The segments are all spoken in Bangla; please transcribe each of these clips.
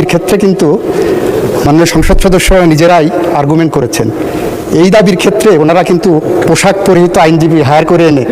এর ক্ষেত্রে কিন্তু মাননীয় সংসদ সদস্য নিজেরাই আর্গুমেন্ট করেছেন। এই দাবির ক্ষেত্রে ওনারা কিন্তু পোশাক পরিহিত আইনজীবী হায়ার করে এনে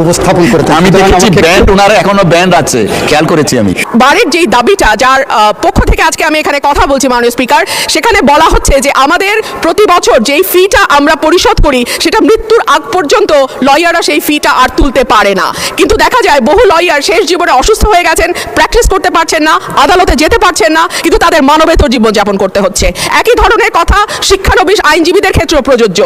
উপস্থাপন করেছেন। আমি দেখেছি ব্যান্ড, ওনার এখনো ব্যান্ড আছে, খেয়াল করেছি আমি। বারের যেই দাবিটা, যার পক্ষ থেকে আজকে আমি এখানে কথা বলছি মাননীয় স্পিকার, সেখানে বলা হচ্ছে যে আমাদের প্রতি বছর যেই ফিটা আমরা পরিশোধ করি সেটা মৃত্যুর আগ পর্যন্ত লয়াররা সেই ফিটা আর তুলতে পারে না। কিন্তু দেখা যায় বহু লয়ার শেষ জীবনে অসুস্থ হয়ে গেছেন, প্র্যাকটিস করতে পারছেন না, আদালতে যেতে পারছেন না, কিন্তু তাদের মানবেতর জীবনযাপন করতে হচ্ছে। একই ধরনের কথা শিক্ষানবিশ আইনজীবীদের ক্ষেত্রেও প্রযোজ্য।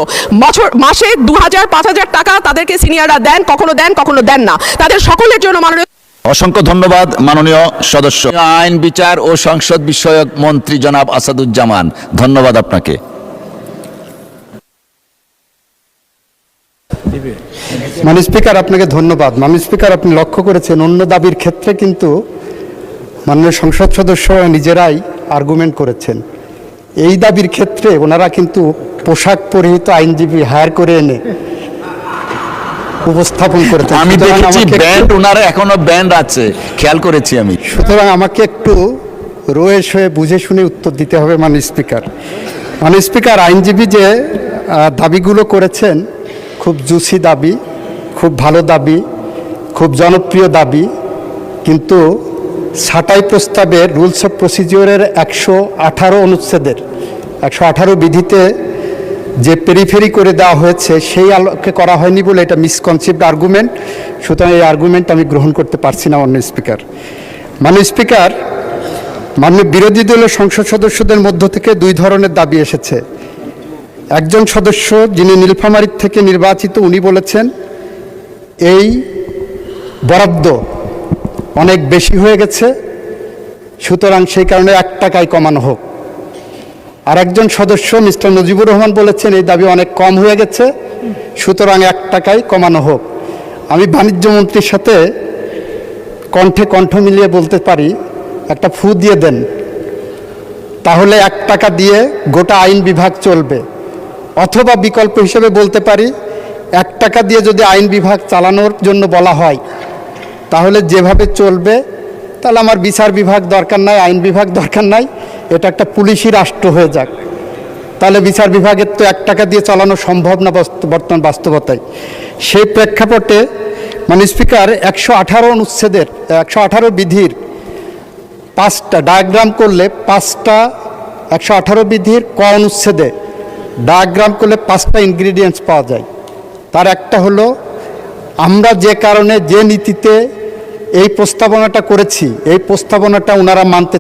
মাসে 2000-5000 টাকা তাদেরকে সিনিয়ররা দেন, কখনো দেন কখনো দেন না। তাদের সকলের জন্য মাননীয় অসংখ্য ধন্যবাদ মাননীয় সদস্য, আইন বিচার ও সংসদ বিষয়ক মন্ত্রী জনাব আসাদুজ্জামান, ধন্যবাদ আপনাকে। মাননীয় স্পিকার আপনাকে ধন্যবাদ। মাননীয় স্পিকার আপনি লক্ষ্য করেছেন অন্য দাবির ক্ষেত্রে কিন্তু মাননীয় সংসদ সদস্য নিজেরাই আর্গুমেন্ট করেছেন। এই দাবির ক্ষেত্রে ওনারা কিন্তু পোশাক পরিহিত আইনজীবী হায়ার করে এনে উপস্থাপন করেছেন। আমি দেখেছি ব্যান্ড, ওনার এখনো ব্যান্ড আছে, খেয়াল করেছি আমি। সুতরাং আমাকে একটু রোয়েশ হয়ে বুঝে শুনে উত্তর দিতে হবে মাননীয় স্পিকার। মাননীয় স্পিকার, আইনজীবী যে দাবিগুলো করেছেন খুব জুসি দাবি, খুব ভালো দাবি, খুব জনপ্রিয় দাবি, কিন্তু ছাঁটাই প্রস্তাবের রুলস অফ প্রসিজিওরের 118 অনুচ্ছেদের 118 বিধিতে যে পেরিফেরি করে দেওয়া হয়েছে সেই আলোকে করা হয়নি বলে এটা মিসকনসেপ্ট আর্গুমেন্ট। সুতরাং এই আর্গুমেন্ট আমি গ্রহণ করতে পারছি না মাননীয় স্পিকার। মাননীয় স্পিকার, মাননীয় বিরোধী দলীয় সংসদ সদস্যদের মধ্য থেকে দুই ধরনের দাবি এসেছে। একজন সদস্য যিনি নীলফামারী থেকে নির্বাচিত, উনি বলেছেন এই বরাদ্দ অনেক বেশি হয়ে গেছে, সুতরাং সেই কারণে 1 টাকায় কমানো হোক। আর একজন সদস্য মিস্টার নজিবুর রহমান বলেছেন এই দাবি অনেক কম হয়ে গেছে, সুতরাং 1 টাকায় কমানো হোক। আমি বাণিজ্য মন্ত্রীর সাথে কণ্ঠে কণ্ঠ মিলিয়ে বলতে পারি একটা ফু দিয়ে দেন, তাহলে 1 টাকা দিয়ে গোটা আইন বিভাগ চলবে। অথবা বিকল্প হিসেবে বলতে পারি 1 টাকা দিয়ে যদি আইন বিভাগ চালানোর জন্য বলা হয় তাহলে যেভাবে চলবে, তাহলে আমার বিচার বিভাগ দরকার নাই, আইন বিভাগ দরকার নাই, এটা একটা পুলিশি রাষ্ট্র হয়ে যাক। তাহলে বিচার বিভাগের তো 1 টাকা দিয়ে চালানো সম্ভব না বর্তমান বাস্তবতায়। সেই প্রেক্ষাপটে মাননীয় স্পিকার 118 অনুচ্ছেদের 118 বিধির 5টা ডায়াগ্রাম করলে 5টা 118 বিধির ক অনুচ্ছেদে ডায়াগ্রাম করলে 5টা ইনগ্রিডিয়েন্টস পাওয়া যায়। তার একটা হলো আমরা যে কারণে যে নীতিতে এই প্রস্তাবনাটা করেছি এই প্রস্তাবনাটা ওনারা মানতে